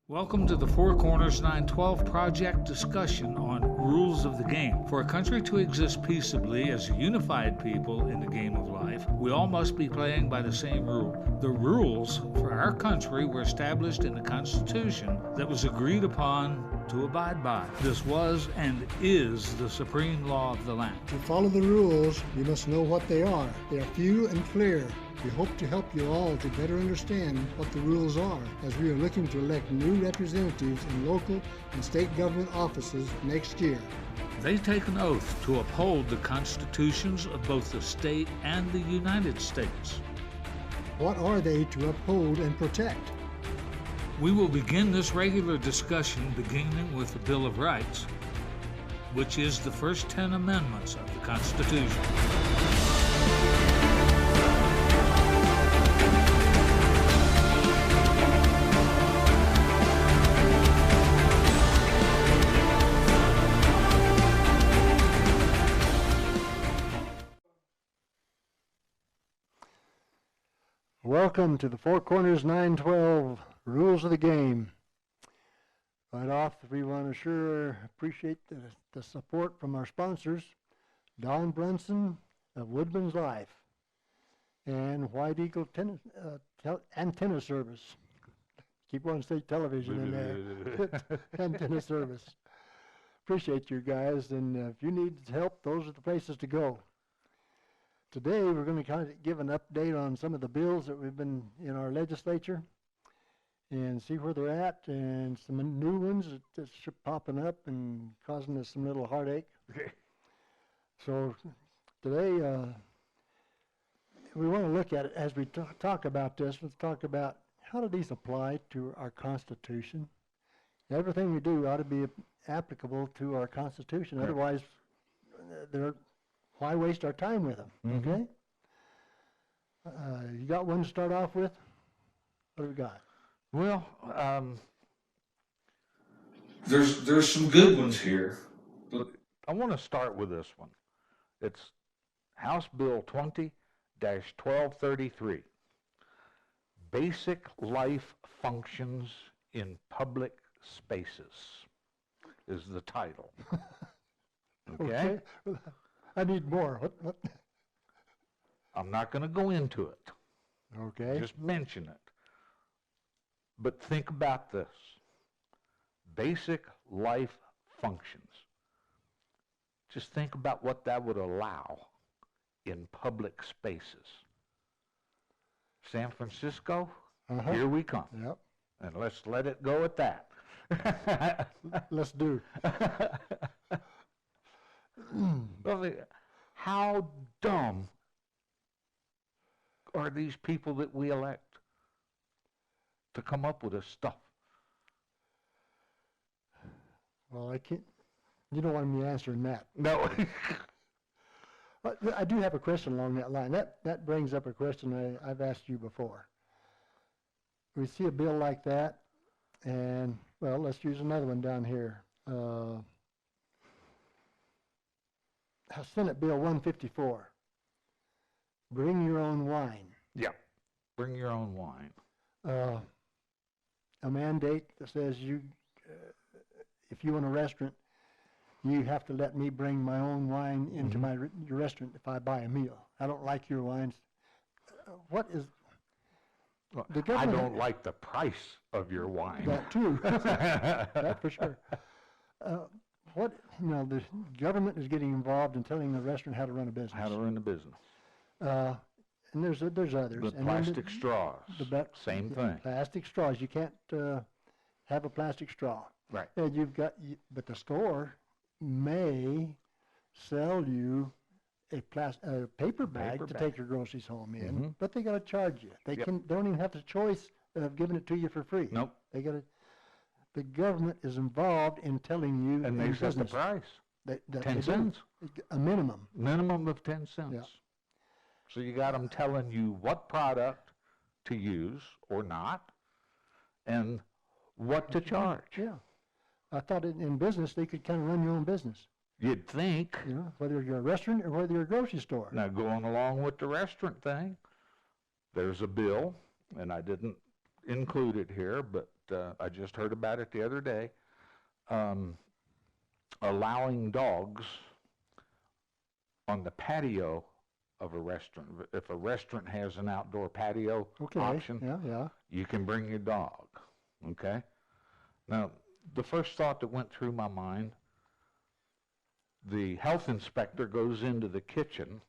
Welcome to the Four Corners 912 project discussion on rules of the game. For a country to exist peaceably as a unified people in the game of life, we all must be playing by the same rule. The rules for our country were established in the Constitution that was agreed upon to abide by. This was and is the supreme law of the land. To follow the rules, you must know what they are. They are few and clear. We hope to help you all to better understand what the rules are, as we are looking to elect new representatives in local and state government offices next year. They take an oath to uphold the constitutions of both the state and the United States. What are they to uphold and protect? We will begin this regular discussion beginning with the Bill of Rights, which is the first 10 amendments of the Constitution. Welcome to the Four Corners 912 Rules of the Game. Right off, we want to sure appreciate the support from our sponsors, Don Brunson of Woodman's Life and White Eagle Antenna Service. Keep on state television in there. Antenna Service. Appreciate you guys, and if you need help, those are the places to go. Today, we're going to kind of give an update on some of the bills that we've been in our legislature and see where they're at, and some new ones that's popping up and causing us some little heartache. Okay. So today, we want to look at it as we talk about this. Let's talk about how do these apply to our Constitution. Everything we do ought to be applicable to our Constitution. Correct. Otherwise, why waste our time with them? Mm-hmm. Okay. You got one to start off with? What do we got? Well, There's some good ones here. I want to start with this one. It's House Bill 20-1233. Basic Life Functions in Public Spaces is the title. Okay? I need more. What? I'm not going to go into it. Okay. Just mention it. But think about this. Basic life functions. Just think about what that would allow in public spaces. San Francisco, here we come. Yep. And let's let it go at that. Let's do. Well, how dumb are these people that we elect to come up with this stuff? Well, I can't. You don't want me answering that. No. But I do have a question along that line. That brings up a question I've asked you before. We see a bill like that, and, well, let's use another one down here. Senate Bill 154. Bring your own wine. Yeah. Bring your own wine. A mandate that says if you own a restaurant, you have to let me bring my own wine into your restaurant if I buy a meal. I don't like your wines. What is the I government? don't like the price of your wine. That too. That for sure. The government is getting involved in telling the restaurant how to run a business. How to run the business. And there's others. The And plastic straws, same thing. Plastic straws. You can't have a plastic straw. Right. And but the store may sell you a paper bag to take your groceries home in, but they got to charge you. They don't even have the choice of giving it to you for free. Nope. The government is involved in telling you. And they set the price. 10 cents. A minimum. Minimum of 10 cents. Yeah. So you got them telling you what product to use or not, and what to charge. Yeah. I thought in business they could kind of run your own business. You'd think. You know, whether you're a restaurant or whether you're a grocery store. Now, going along with the restaurant thing, there's a bill, and I didn't include it here, but I just heard about it the other day, allowing dogs on the patio of a restaurant. If a restaurant has an outdoor patio Okay, option, yeah. you can bring your dog, okay? Now, the first thought that went through my mind, the health inspector goes into the kitchen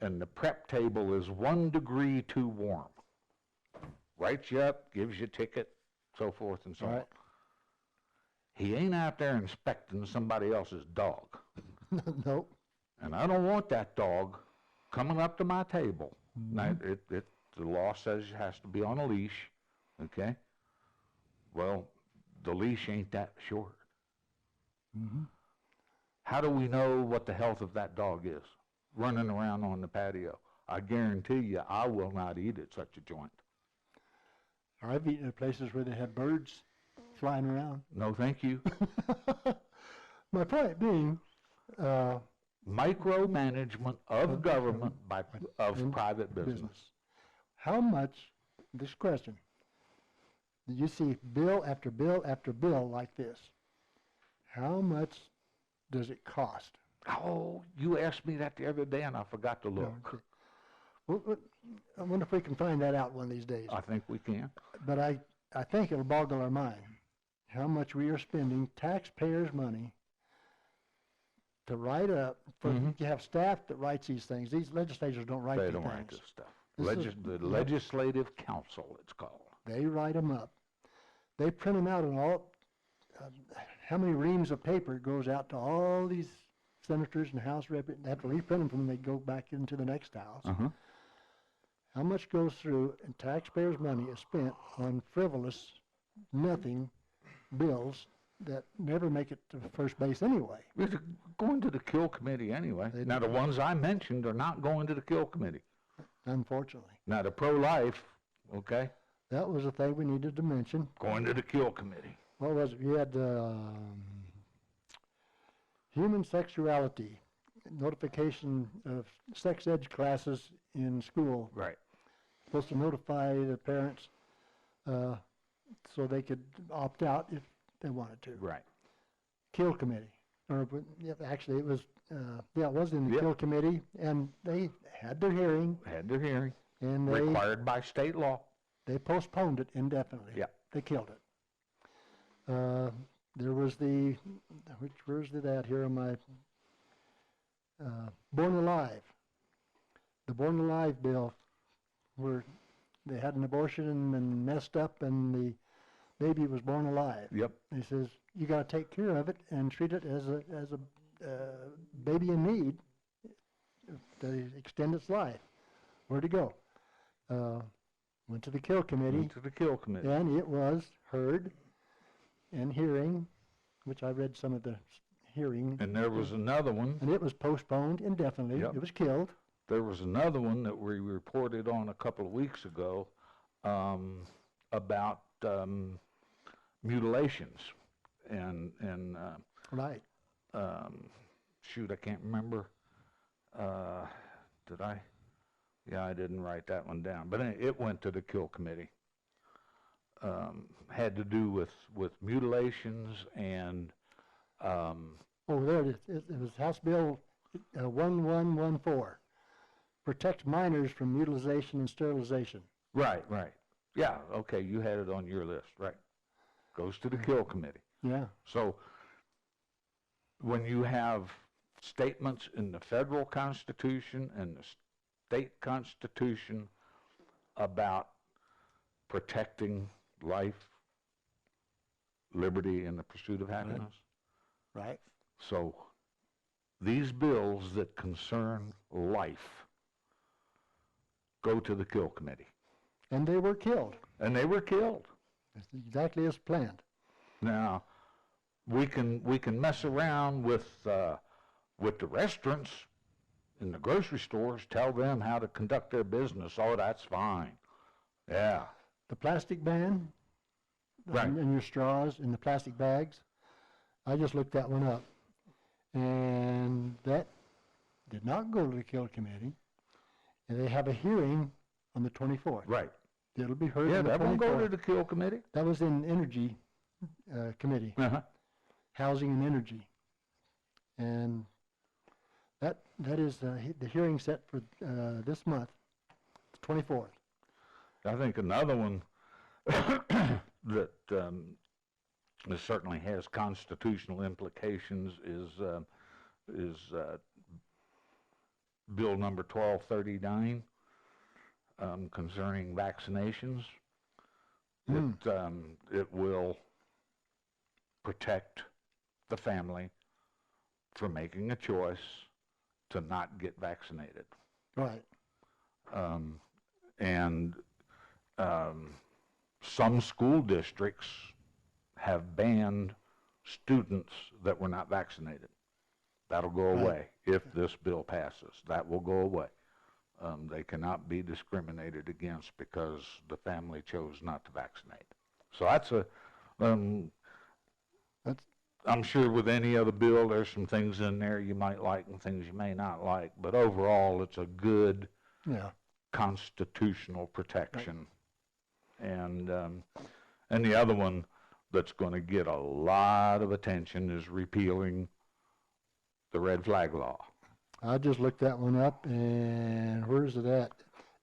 and the prep table is 1 degree too warm. Writes you up, gives you a ticket, so forth and so on. Right. He ain't out there inspecting somebody else's dog. Nope. And I don't want that dog coming up to my table. Now, the law says it has to be on a leash, okay? Well, the leash ain't that short. How do we know what the health of that dog is running around on the patio? I guarantee you I will not eat at such a joint. I've eaten at places where they had birds flying around. No, thank you. My point being, Micromanagement of government of private business. How much, this question, you see bill after bill after bill like this, how much does it cost? Oh, you asked me that the other day and I forgot to look. Okay. Well, I wonder if we can find that out one of these days. I think we can. But I think it'll boggle our mind how much we are spending taxpayers' money to write up. You have staff that writes these things. These legislators don't write They these don't things. write this stuff. This The Legislative Council, it's called. They write them up. They print them out on all, how many reams of paper goes out to all these senators and House representatives. They have to reprint them when they go back into the next house. How much goes through and taxpayers' money is spent on frivolous, nothing bills that never make it to first base anyway. It's going to the Kill Committee anyway. Now, the ones I mentioned are not going to the Kill Committee. Unfortunately. Now, the pro-life, okay, That was a thing we needed to mention. going to the Kill Committee. What was it? You had human sexuality, notification of sex ed classes in school. Right. Supposed to notify the parents so they could opt out if they wanted to. Right. Kill Committee. Or yeah, actually, it was it was in the Yep. Kill Committee, and they had their hearing, Had their hearing, and required by state law. they postponed it indefinitely. Yep. They killed it. There was where's it at here on my, Born Alive. The Born Alive bill, where they had an abortion and messed up and the baby was born alive. Yep. He says, you gotta take care of it and treat it as a baby in need to extend its life. Where'd it go? Went to the Kill Committee. Went to the Kill Committee. And it was heard and hearing, which I read some of the hearing, And there was another one. and it was postponed indefinitely. Yep. It was killed. There was another one that we reported on a couple of weeks ago about mutilations and Right. shoot, I can't remember. Did I? Yeah, I didn't write that one down. But it went to the Kill Committee. Had to do with mutilations and Oh, there it is. It was House Bill 1114. Protects minors from mutilation and sterilization. right. Yeah, okay, you had it on your list, right. Goes to the Kill Committee. Yeah. So when you have statements in the federal Constitution and the state Constitution about protecting life, liberty, and the pursuit of happiness. Right. So these bills that concern life go to the Kill Committee. And they were killed. And they were killed. It's exactly as planned. Now, we can mess around with the restaurants in the grocery stores, tell them how to conduct their business. Oh, that's fine. Yeah. The plastic ban, Right. and your straws in the plastic bags, I just looked that one up. And that did not go to the Kill Committee. And they have a hearing on the 24th. Right. It'll be heard Yeah, on the that won't go to 24th. the Kill Committee? That was in Energy Committee, Uh-huh. Housing and Energy. And that is the hearing set for this month, 24th. I think another one that certainly has constitutional implications is Bill number 1239 concerning vaccinations. It will protect the family from making a choice to not get vaccinated. Right. And some school districts have banned students that were not vaccinated. That'll go away if this bill passes. That will go away. They cannot be discriminated against because the family chose not to vaccinate. So that's I'm sure with any other bill, there's some things in there you might like and things you may not like, but overall, it's a good constitutional protection. And the other one that's going to get a lot of attention is repealing the red flag law. I just looked that one up, and where's it at?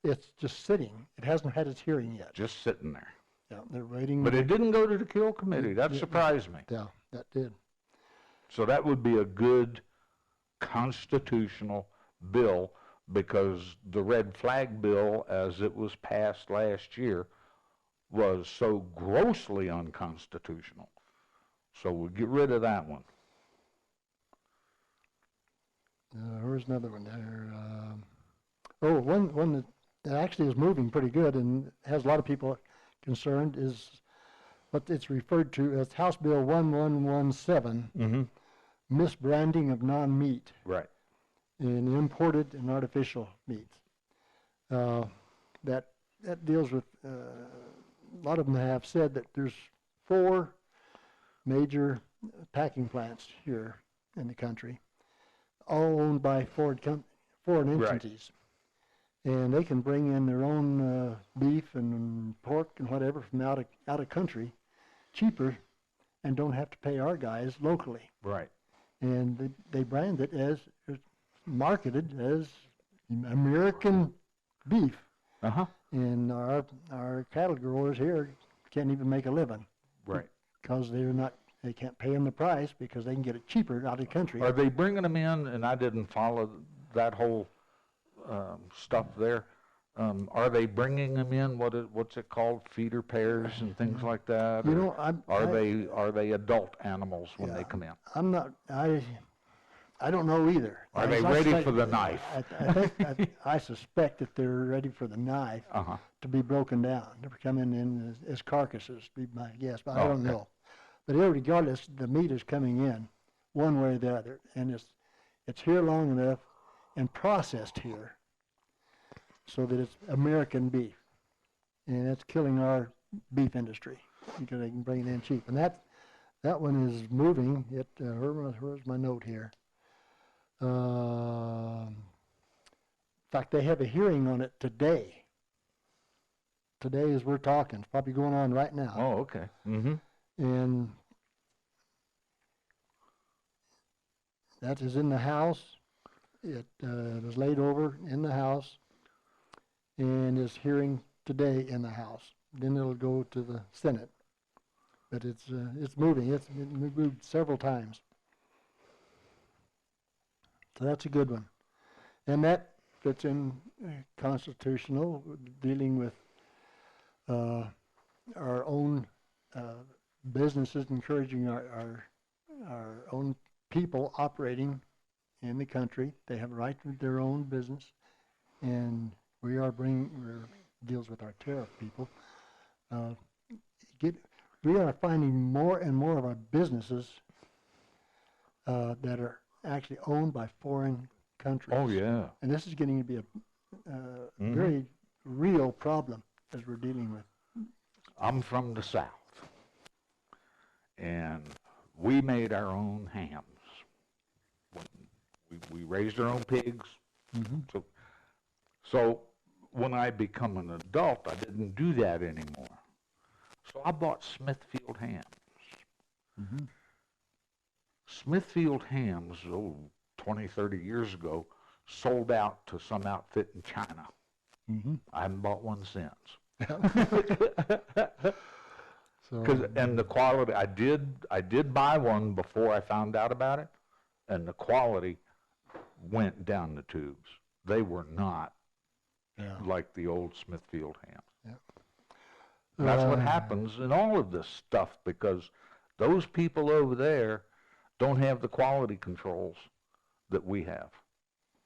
It's just sitting. It hasn't had its hearing yet. Just sitting there. Yeah, they're waiting. But it didn't go to the Kill Committee. That surprised me. Yeah, that did. So that would be a good constitutional bill, because the red flag bill, as it was passed last year, was so grossly unconstitutional. So we'll get rid of that one. Where's another one there? One that actually is moving pretty good and has a lot of people concerned is what it's referred to as House Bill 1117, misbranding of non-meat. Right. In imported and artificial meats. That deals with, a lot of them have said that there's 4 major packing plants here in the country, all owned by foreign entities. And they can bring in their own beef and pork and whatever from out of country cheaper and don't have to pay our guys locally. Right. And they brand it as marketed as American beef. And our cattle growers here can't even make a living. Right. Because they can't pay them the price because they can get it cheaper out of the country. Are they bringing them in, and I didn't follow that whole stuff there, are they bringing them in, what's it called, feeder pairs and things like that? You know, are they adult animals when they come in? I'm not, I don't know either. Are they ready for the knife? I suspect that they're ready for the knife to be broken down, to come in as carcasses, be my guess, but I don't know. But regardless, the meat is coming in one way or the other, and it's here long enough and processed here so that it's American beef, and it's killing our beef industry because they can bring it in cheap. And that one is moving. Where's my note here? In fact, they have a hearing on it today. Today as we're talking. It's probably going on right now. Oh, okay. And that is in the House. It was laid over in the House and is hearing today in the House. Then it'll go to the Senate. But it's moving. It's moved several times. So that's a good one. And that fits in constitutional, dealing with our own businesses, encouraging our own people operating in the country. They have a right to their own business. And we're deals with our tariff people. We are finding more and more of our businesses that are actually owned by foreign countries. Oh, yeah. And this is getting to be a very real problem as we're dealing with. I'm from the South, and we made our own hams. We raised our own pigs. So when I become an adult, I didn't do that anymore. So I bought Smithfield hams. Mm-hmm. Smithfield hams, 20, 30 years ago, sold out to some outfit in China. Mm-hmm. I haven't bought one since. So, And the quality, I did buy one before I found out about it, and the quality went down the tubes. They were not yeah. like the old Smithfield hams. Yeah. And that's what happens in all of this stuff, because those people over there don't have the quality controls that we have.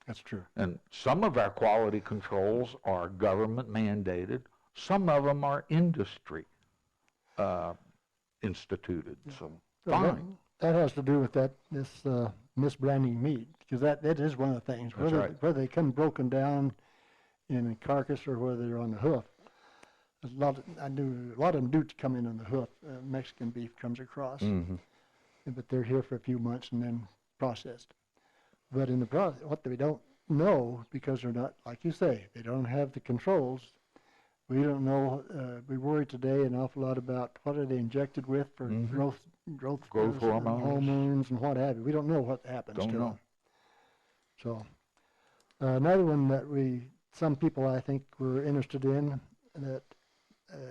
That's true. And some of our quality controls are government mandated. Some of them are industry instituted. So fine. That has to do with this misbranding meat, because that is one of the things. That's right. Whether they come broken down in a carcass or whether they're on the hoof. I knew a lot of them do come in on the hoof. Mexican beef comes across, Mm-hmm. but they're here for a few months and then processed. But in the process, what we don't know, because they're not, like you say, they don't have the controls. We don't know. We worry today an awful lot about what are they injected with for Mm-hmm. growth hormones. and what have you. We don't know what happens Don't to know. them. So another one that some people I think were interested in that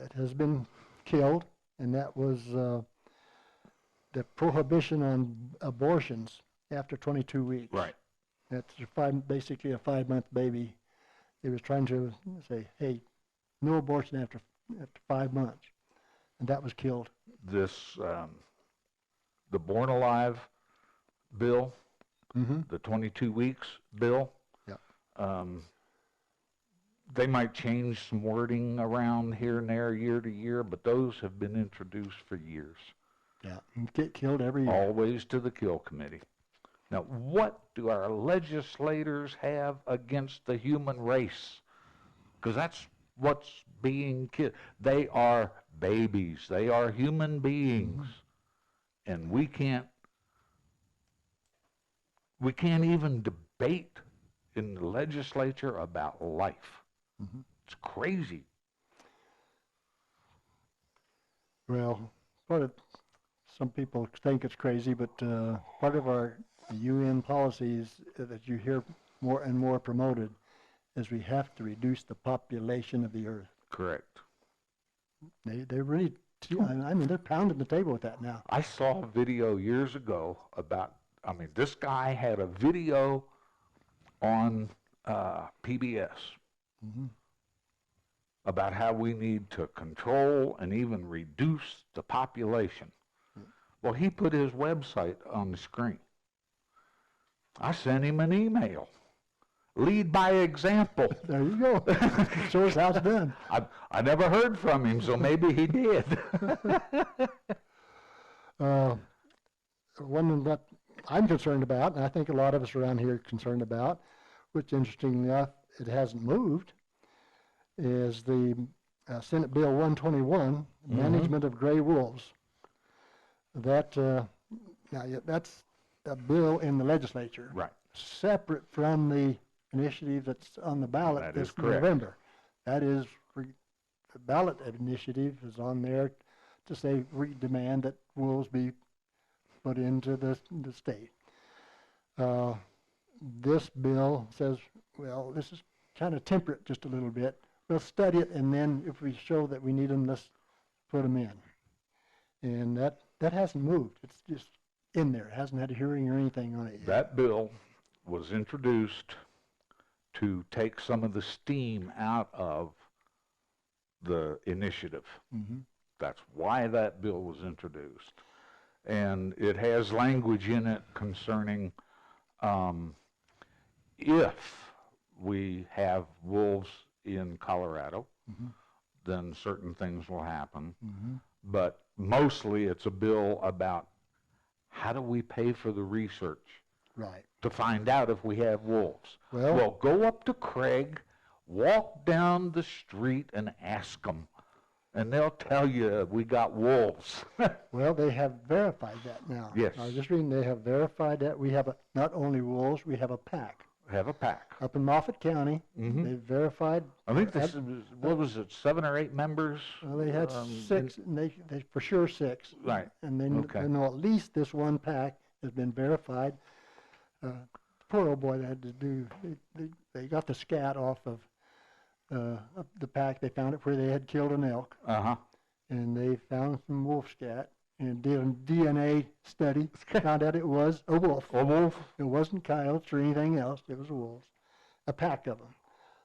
it has been killed, and that was the prohibition on abortions after 22 weeks. Right. That's basically a 5-month baby. They was trying to say, hey, no abortion after 5 months, and that was killed. This, the Born Alive bill, Mm-hmm. the 22 weeks bill, Yeah. They might change some wording around here and there year to year, but those have been introduced for years. Yeah, and get killed every year. Always to the kill committee. Now, what do our legislators have against the human race? Because that's what's being killed. They are babies. They are human beings. And we can't even debate in the legislature about life. Mm-hmm. It's crazy. Well, some people think it's crazy, but part of our UN policies that you hear more and more promoted is we have to reduce the population of the earth. Correct. They really, I mean, they're pounding the table with that now. I saw a video years ago about, this guy had a video on PBS Mm-hmm. about how we need to control and even reduce the population. Well, he put his website on the screen. I sent him an email. Lead by example. There you go. Show us how it's done. I never heard from him, so maybe he did. One that I'm concerned about, and I think a lot of us around here are concerned about, which interestingly enough, it hasn't moved, is the Senate Bill 121, Management of Gray Wolves. That's a bill in the legislature. Right. Separate from the initiative that's on the ballot That this is correct. November. That is, the ballot initiative is on there to say, we demand that wolves be put into the state. This bill says, well, this is kind of temperate just a little bit. We'll study it, and then if we show that we need them, let's put them in. And that hasn't moved. It's just in there. It hasn't had a hearing or anything on it yet. That bill was introduced to take some of the steam out of the initiative. Mm-hmm. That's why that bill was introduced. And it has language in it concerning if we have wolves in Colorado, Mm-hmm. then certain things will happen. Mm-hmm. But mostly it's a bill about how do we pay for the research Right. to find out if we have wolves. Well, Go up to Craig, walk down the street and ask them, and they'll tell you we got wolves. well, they have verified that now. Yes. I was just reading they have verified that we have not only wolves, we have a pack. Have a pack. up in Moffat County. Mhm. They verified. I think this is, what was it, 7 or 8 members? Well, they had six, and they for sure 6. Right. And then Okay. they know at least this one pack has been verified. Poor old boy, they had to do. They got the scat off of the pack. They found it where they had killed an elk, Uh-huh. and they found some wolf scat. And did a DNA study, found out it was a wolf. A wolf? It wasn't coyotes or anything else. It was wolves, a pack of them.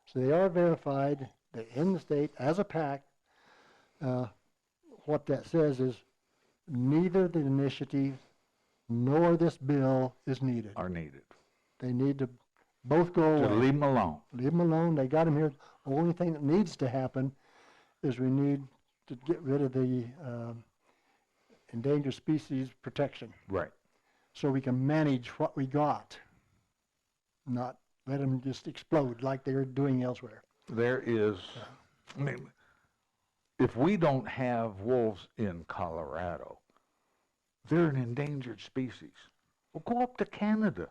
So they are verified. They're in the state as a pack. What that says is neither the initiative nor this bill is needed. Are needed. They need to both go To away. leave them alone. Leave them alone. They got them here. The only thing that needs to happen is we need to get rid of the endangered species protection, Right. so we can manage what we got, not let them just explode like they're doing elsewhere. There is, I mean, if we don't have wolves in Colorado, they're an endangered species. Well, go up to Canada.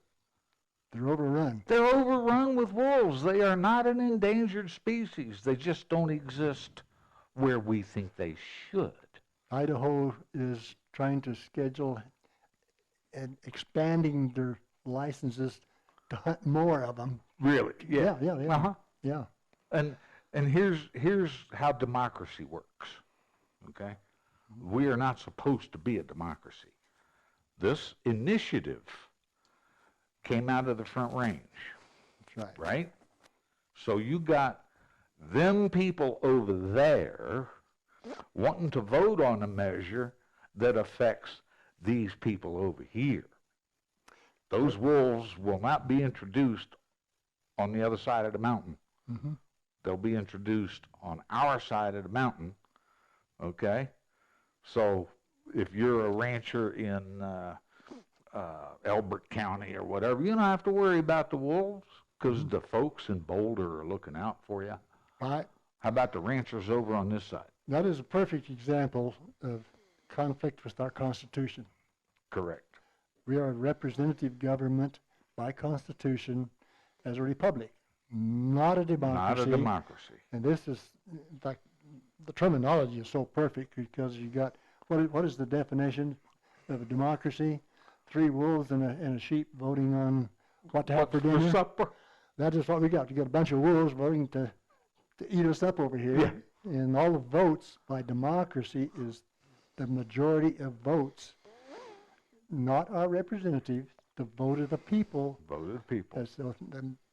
They're overrun. They're overrun with wolves. They are not an endangered species. They just don't exist where we think they should. Idaho is trying to schedule and expanding their licenses to hunt more of them. Really? Yeah. Uh-huh. Yeah. And here's how democracy works. Okay? We are not supposed to be a democracy. This initiative came out of the Front Range, That's right. right? So you got them people over there wanting to vote on a measure that affects these people over here. Those wolves will not be introduced on the other side of the mountain. Mm-hmm. They'll be introduced on our side of the mountain, okay? So if you're a rancher in Elbert County or whatever, you don't have to worry about the wolves because the folks in Boulder are looking out for you. Right. How about the ranchers over on this side? That is a perfect example of conflict with our Constitution. Correct. We are a representative government by Constitution as a republic, not a democracy. Not a democracy. And this is, in fact, the terminology is so perfect because you got, what is the definition of a democracy? 3 wolves and a sheep voting on what to have for dinner. supper? That is what we got. You got a bunch of wolves voting to eat us up over here. Yeah. And all the votes by democracy is the majority of votes, not our representatives, the vote of the people. Vote of the people. There's the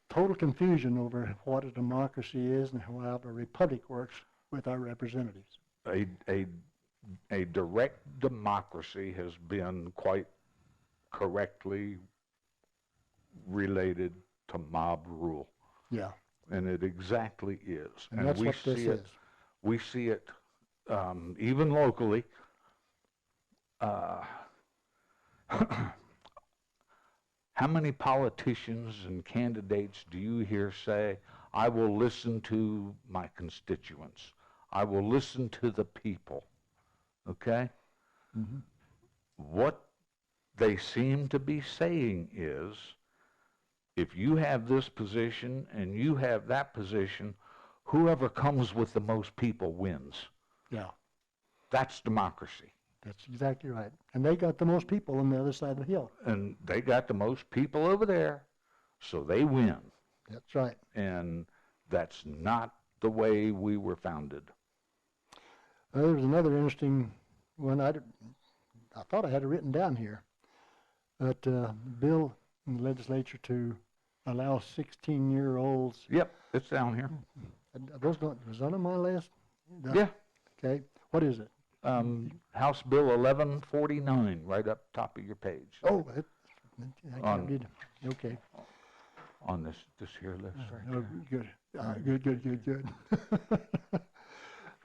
total confusion over what a democracy is and how a republic works with our representatives. A direct democracy has been quite correctly related to mob rule. Yeah. And it exactly is. And that's we what this see it. is. We see it even locally. How many politicians and candidates do you hear say, I will listen to my constituents. I will listen to the people. Okay? Mm-hmm. What they seem to be saying is, if you have this position and you have that position, whoever comes with the most people wins. Yeah. That's democracy. That's exactly right. And they got the most people on the other side of the hill. And they got the most people over there, so they win. That's right. And that's not the way we were founded. There was another interesting one. I thought I had it written down here. But bill in the legislature to allow 16-year-olds. Yep, it's down here. Was that on my list? Yeah. Okay. What is it? House Bill 1149, right up top of your page. Oh, I On- can't read. Okay. On this here list right Oh, there. good.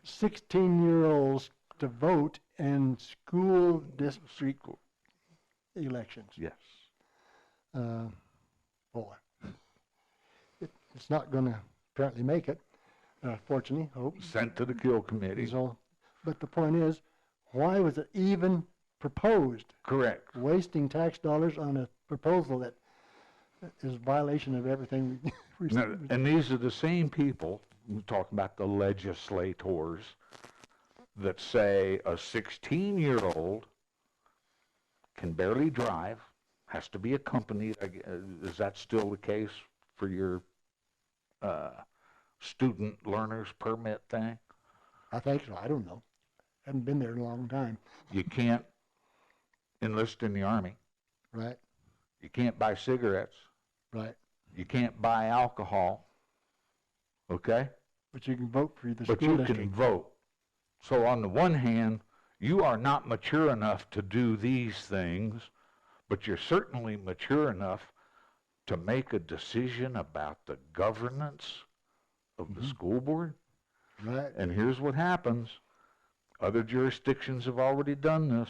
16-year-olds to vote in school district elections. Yes. Boy, it's not going to apparently make it. Fortunately, hope. Sent to the Kill Committee. So, but the point is, why was it even proposed? Correct. Wasting tax dollars on a proposal that is a violation of everything we Now, and these are the same people, we talk about the legislators, that say a 16-year-old can barely drive, has to be accompanied. Is that still the case for your student learner's permit thing? I think so. I don't know. Haven't been there in a long time. You can't enlist in the Army. Right, You can't buy cigarettes. right. You can't buy alcohol. Okay? But you can vote for the But school you district. can vote. So on the one hand, you are not mature enough to do these things, but you're certainly mature enough to make a decision about the governance of the school board. Right. And here's what happens. Other jurisdictions have already done this.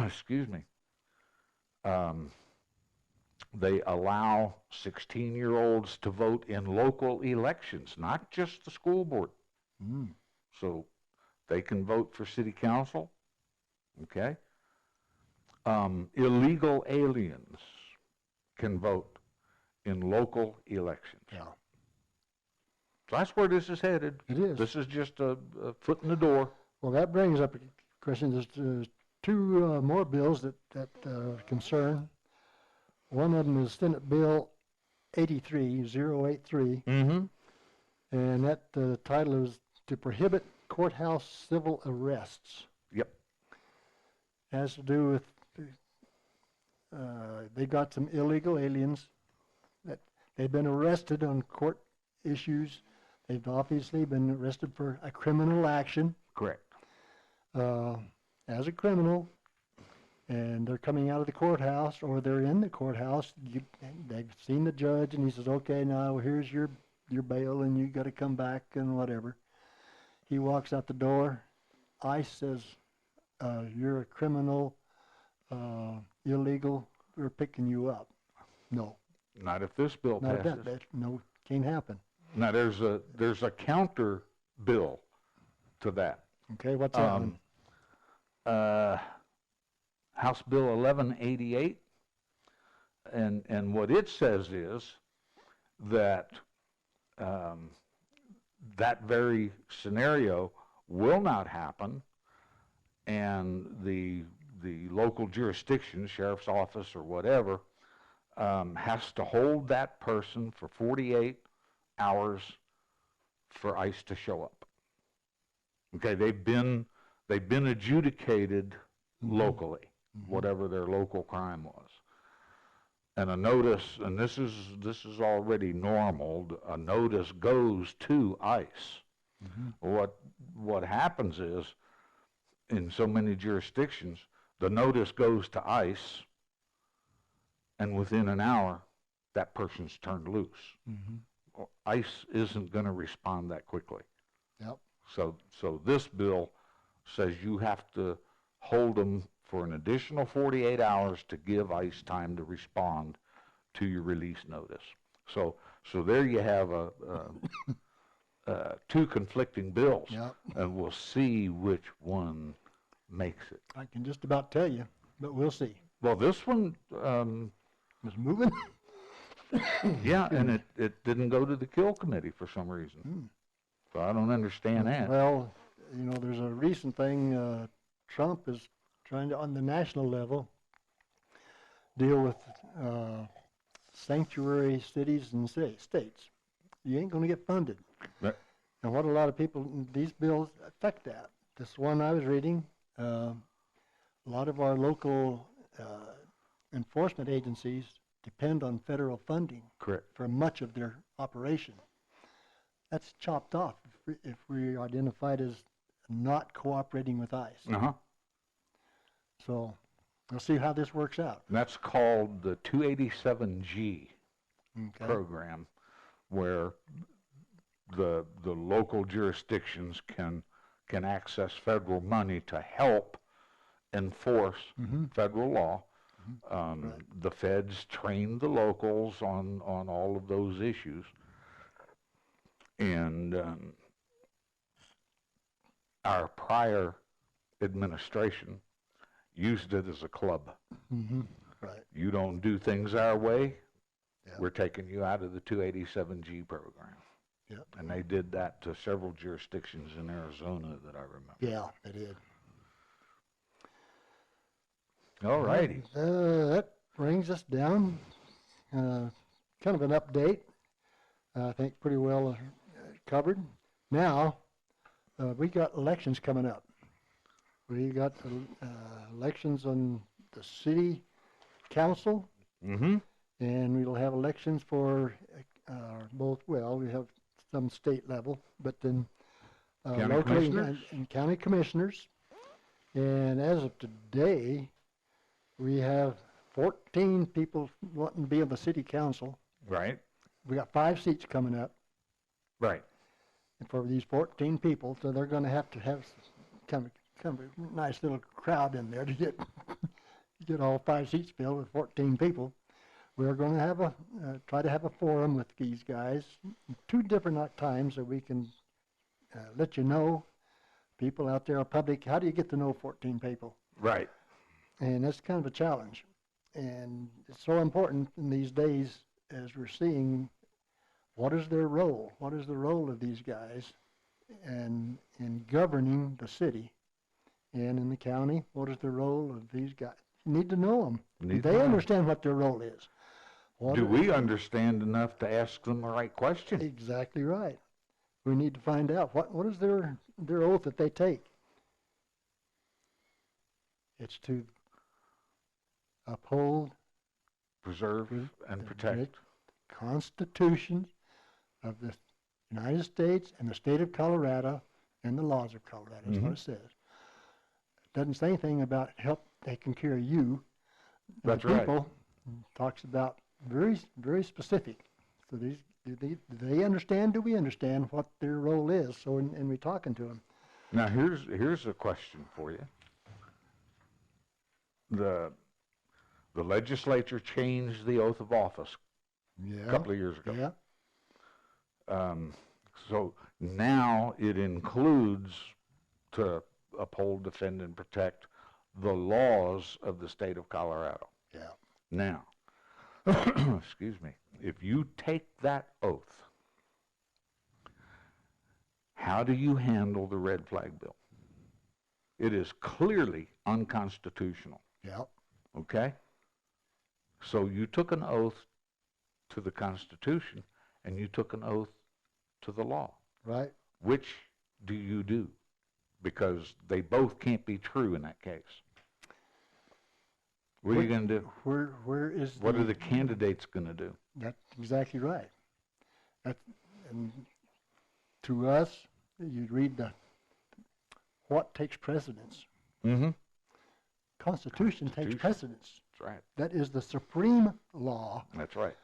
Excuse me. They allow 16-year-olds to vote in local elections, not just the school board. Mm. So they can vote for city council, okay? Illegal aliens can vote in local elections. Yeah, So that's where this is headed. it is. This is just a foot in the door. Well, that brings up a question. There's two more bills that concern. One of them is Senate Bill 83083, Mm-hmm. and that title is to prohibit courthouse civil arrests. Yep. Has to do with they got some illegal aliens that they've been arrested on court issues. They've obviously been arrested for a criminal action Correct. as a criminal, and they're coming out of the courthouse or they're in the courthouse. They've seen the judge and he says, okay, now here's your bail and you got to come back and whatever. He walks out the door. ICE says, you're a criminal, illegal, we're picking you up. No, Not if this bill not passes. that. No, can't happen. Now there's a counter bill to that. Okay, what's that one? House Bill 1188, and what it says is that that very scenario will not happen, and the local jurisdiction, sheriff's office or whatever, has to hold that person for 48 hours for ICE to show up. Okay, they've been adjudicated locally, whatever their local crime was. And a notice, and this is already normal, a notice goes to ICE. What happens is, in so many jurisdictions, the notice goes to ICE, and within an hour, that person's turned loose. Well, ICE isn't going to respond that quickly. Yep. So this bill says you have to hold them for an additional 48 hours to give ICE time to respond to your release notice. So there you have two conflicting bills, Yep. and we'll see which one makes it. I can just about tell you, but we'll see. Well, this one, It's moving. yeah, and it didn't go to the Kill Committee for some reason. So I don't understand that. Well, there's a recent thing, Trump is trying to, on the national level, deal with sanctuary cities and states. You ain't going to get funded. Right. And what a lot of people, these bills affect that. This one I was reading, a lot of our local enforcement agencies depend on federal funding Correct. for much of their operation. That's chopped off if we're identified as not cooperating with ICE. Uh-huh. So we'll see how this works out. And that's called the 287G Okay. program, where the local jurisdictions can access federal money to help enforce federal law. The feds train the locals on all of those issues, and our prior administration used it as a club. Right. You don't do things our way, Yeah. we're taking you out of the 287G program. Yep. And they did that to several jurisdictions in Arizona that I remember. Yeah, they did. All righty. That brings us down, kind of an update, I think pretty well covered. Now, we got elections coming up. We got elections on the city council, Mm-hmm. and we'll have elections for both, well, we have some state level, but then County locally commissioners? and county commissioners. And as of today, we have 14 people wanting to be on the city council. Right. We got 5 seats coming up Right. for these 14 people, so they're going to have kind of a nice little crowd in there to get all 5 seats filled with 14 people. We're going to have try to have a forum with these guys, 2 different times, so we can let you know, people out there, public, how do you get to know 14 people? Right. And that's kind of a challenge. And it's so important in these days as we're seeing what is their role? What is the role of these guys and in governing the city and in the county? What is the role of these guys? You need to know them. Need They to know. understand what their role is. Do we understand enough to ask them the right question? Exactly right. We need to find out what is their oath that they take. It's to uphold Preserve and protect. Constitution of the United States and the state of Colorado and the laws of Colorado. That's what it says. It doesn't say anything about help taking care of you. And That's the right. people talks about very, very specific. So do they understand? Do we understand what their role is? So and we're talking to them. Now here's a question for you. The legislature changed the oath of office Yeah. a couple of years ago. Yeah. So now it includes to uphold, defend, and protect the laws of the state of Colorado. Yeah. Now, excuse me, if you take that oath, how do you handle the red flag bill? It is clearly unconstitutional, Yeah. okay? So you took an oath to the Constitution and you took an oath to the law. Right. Which do you do? Because they both can't be true in that case. What are you going to do? Where is What are the candidates going to do? That's exactly right. And to us, you read what takes precedence. Mm-hmm. Constitution takes Constitution. precedence. That's right. That is the supreme law. That's right.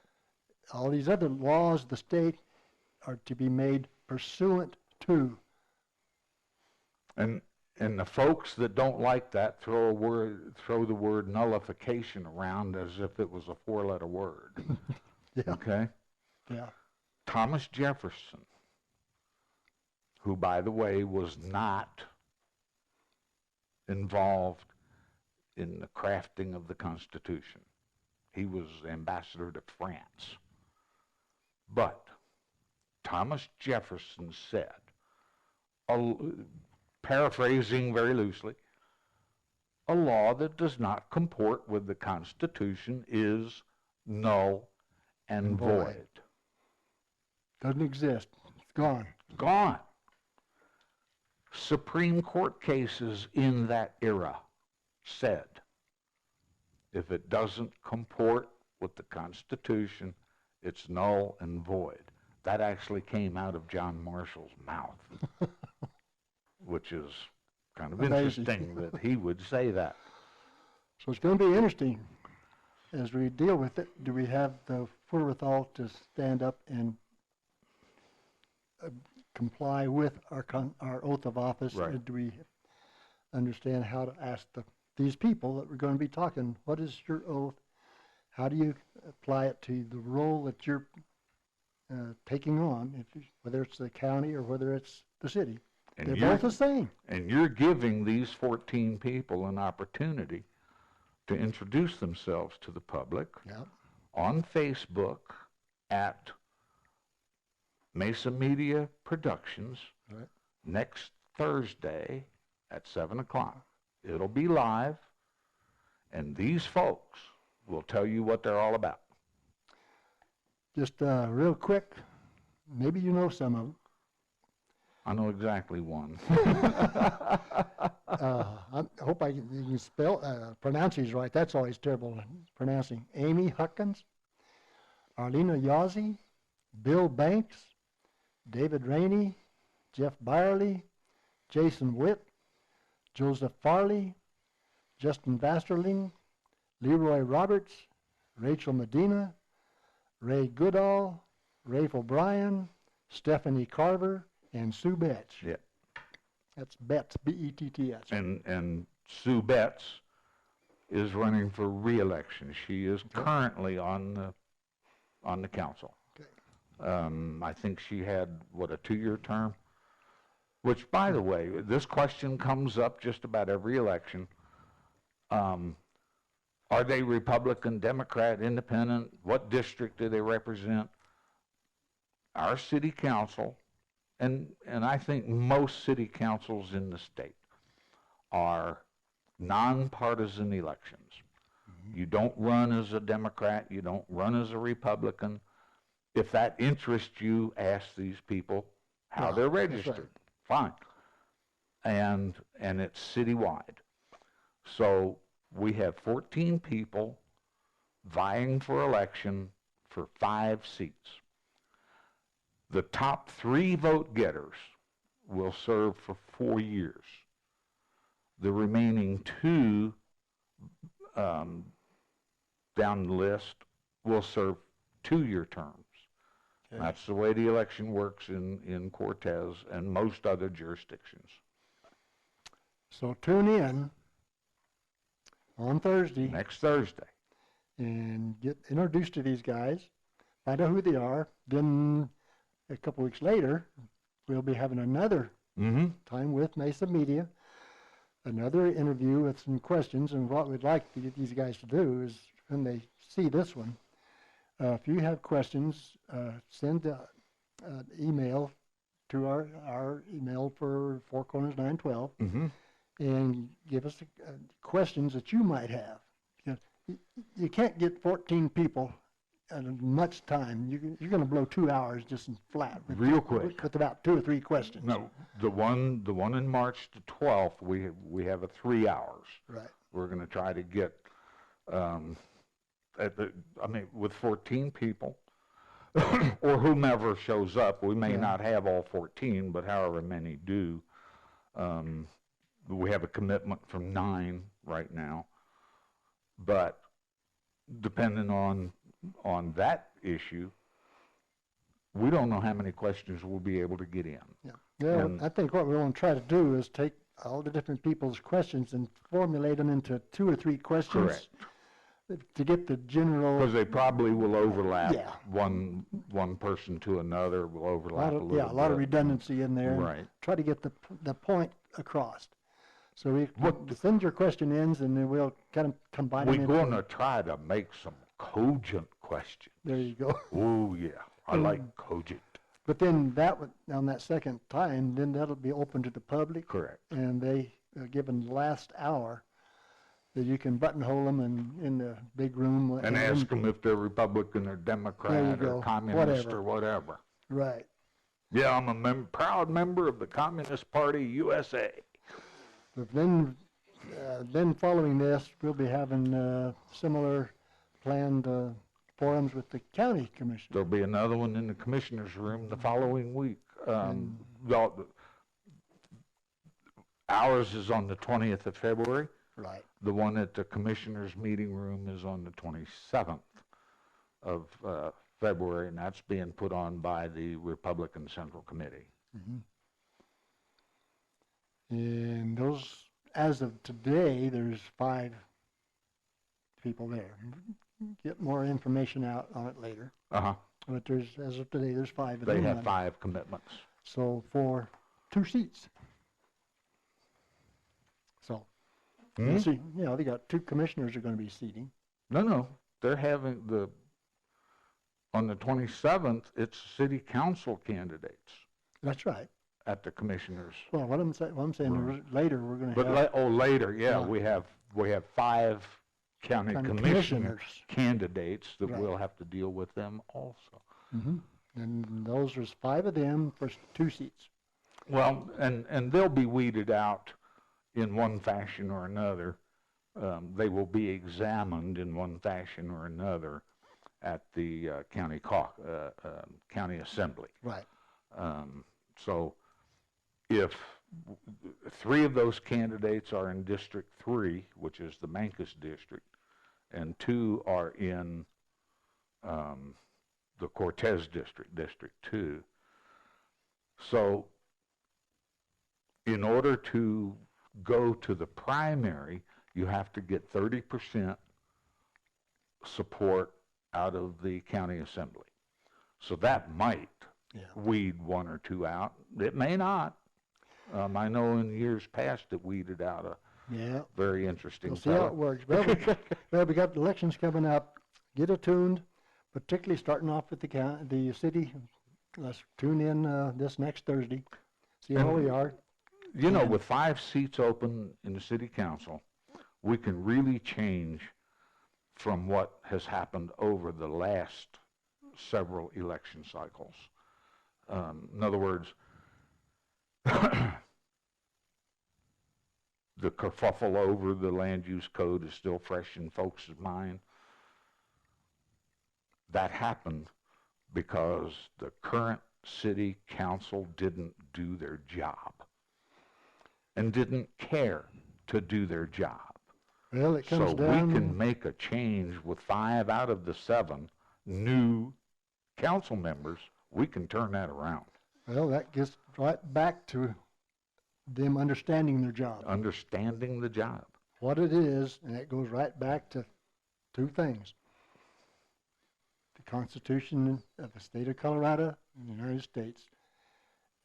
All these other laws of the state are to be made pursuant to. And the folks that don't like that throw the word nullification around as if it was a 4-letter word. Yeah. Okay? Yeah. Thomas Jefferson, who, by the way, was not involved in the crafting of the Constitution. He was ambassador to France. But Thomas Jefferson said, paraphrasing very loosely, a law that does not comport with the Constitution is null and void. Doesn't exist. It's gone. Gone. Supreme Court cases in that era said, if it doesn't comport with the Constitution, it's null and void. That actually came out of John Marshall's mouth, which is kind of Amazing. interesting that he would say that. So it's going to be interesting as we deal with it. Do we have the wherewithal to stand up and comply with our oath of office? Right. Do we understand how to ask these people that we're going to be talking, what is your oath? How do you apply it to the role that you're taking on, whether it's the county or whether it's the city? And They're you're- both the same. And you're giving these 14 people an opportunity to introduce themselves to the public Yep. on Facebook at Mesa Media Productions Right. next Thursday at 7 o'clock. It'll be live, and these folks will tell you what they're all about. Just real quick, maybe you know some of them. I know exactly one. I hope you can pronounce these right. That's always terrible pronouncing. Amy Huckins, Arlena Yazzie, Bill Banks, David Rainey, Jeff Byerly, Jason Witt, Joseph Farley, Justin Vasterling, Leroy Roberts, Rachel Medina, Ray Goodall, Rafe O'Brien, Stephanie Carver, and Sue Betts. Yeah. That's Betts, B-E-T-T-S. And Sue Betts is running for re-election. She is currently on the council. Okay. I think she had, what, a 2-year term? Which, by the way, this question comes up just about every election. Are they Republican, Democrat, Independent? What district do they represent? Our city council, and I think most city councils in the state, are nonpartisan elections. You don't run as a Democrat, you don't run as a Republican. If that interests you, ask these people how they're registered. Fine. And it's citywide. So we have 14 people vying for election for 5 seats. The top 3 vote getters will serve for 4 years. The remaining 2 down the list will serve 2-year terms. Okay. That's the way the election works in Cortez and most other jurisdictions. So tune in on Thursday Next Thursday. and get introduced to these guys, find out who they are. Then a couple weeks later, we'll be having another Mm-hmm. time with Mesa Media, another interview with some questions. And what we'd like to get these guys to do is, when they see this one, if you have questions, send an email to our email for Four Corners 912 Mm-hmm. and give us questions that you might have. You can't get 14 people at much time. You're going to blow 2 hours just in flat. Real quick. With about 2 or 3 questions. No, the one in March the 12th, we have a 3 hours. Right. We're going to try to get, with 14 people, or whomever shows up. We may Yeah. not have all 14, but however many do. We have a commitment from 9 right now. But depending on that issue, we don't know how many questions we'll be able to get in. Yeah. Yeah. And- I think what we want to try to do is take all the different people's questions and formulate them into 2 or 3 questions. Correct. To get the general. Because they probably will overlap. Yeah. One person to another will overlap a little bit. A lot of redundancy in there. and Right. Try to get the point across. So we What- send your question in, and then we'll kind of combine We're them. going to try to make some cogent questions. There you go. Oh, yeah. I like cogent. But then on that second time, then that'll be open to the public. Correct. And they given the last hour that you can buttonhole them in the big room. And ask them if they're Republican or Democrat go. or Communist Whatever. or whatever. Right. Yeah, I'm a proud member of the Communist Party USA. But then following this, we'll be having similar planned forums with the county commission. There'll be another one in the commissioner's room the following week. Ours is on the 20th of February. Right. The one at the commissioner's meeting room is on the 27th of February, and that's being put on by the Republican Central Committee. And those, as of today, there's 5 people there. Get more information out on it later. Uh-huh. But as of today, there's 5 of They them. have 5 commitments. So for 2 seats. So Hmm? See, they got 2 commissioners are going to be seating. No, they're having on the 27th, it's city council candidates That's right. at the commissioners. Well, what I'm saying Right. is later we're going to But have later, Yeah. we have 5 county County commissioner commissioners. candidates that Right. we'll have to deal with them also. hmm And those there's 5 of them for 2 seats. Well, and they'll be weeded out in one fashion or another. They will be examined in one fashion or another at the county assembly. Right. So if 3 of those candidates are in District 3, which is the Mancos district, and 2 are in the Cortez district, District 2. So in order to go to the primary, you have to get 30% support out of the county assembly. So that might Yeah. weed 1 or 2 out. It may not. I know in years past it weeded out a Yeah. very interesting We'll see how it fellow. works. Well, we got elections coming up. Get attuned, particularly starting off with the city. Let's tune in this next Thursday. See how we are. You know, with 5 seats open in the city council, we can really change from what has happened over the last several election cycles. In other words, the kerfuffle over the land use code is still fresh in folks' mind. That happened because the current city council didn't do their job and didn't care to do their job. Well, it comes So down. we can make a change with 5 out of the 7 new council members. We can turn that around. Well, that gets right back to them understanding their job, Understanding the job. what it is, and it goes right back to 2 things. The Constitution of the state of Colorado and the United States,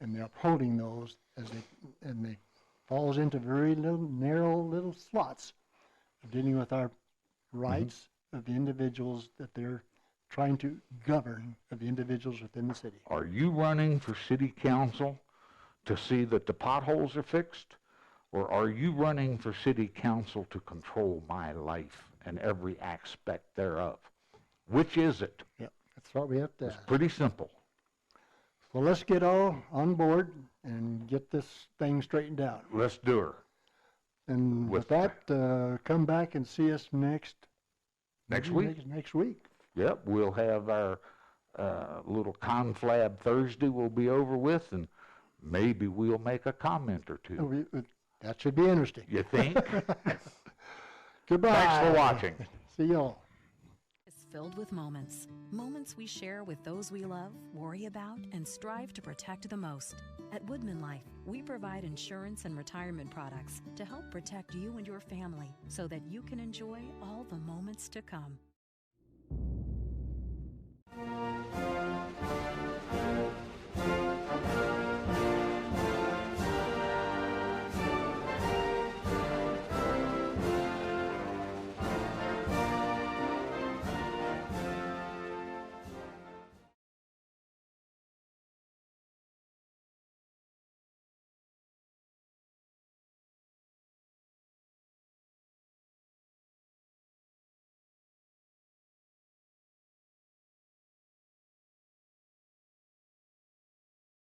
and they're upholding those and they falls into very narrow little slots of dealing with our rights of the individuals that they're trying to govern, of the individuals within the city. Are you running for city council to see that the potholes are fixed? Or are you running for city council to control my life and every aspect thereof? Which is it? Yep, that's what we have to It's ask. pretty simple. Well, let's get all on board and get this thing straightened out. Let's do her. And with With- that, come back and see us Next maybe week? Next week. Yep, we'll have our little conflab Thursday will be over with, and maybe we'll make a comment or two. That should be interesting. You think? Goodbye. Thanks for watching. See y'all. Is filled with moments. Moments we share with those we love, worry about, and strive to protect the most. At Woodman Life, we provide insurance and retirement products to help protect you and your family so that you can enjoy all the moments to come.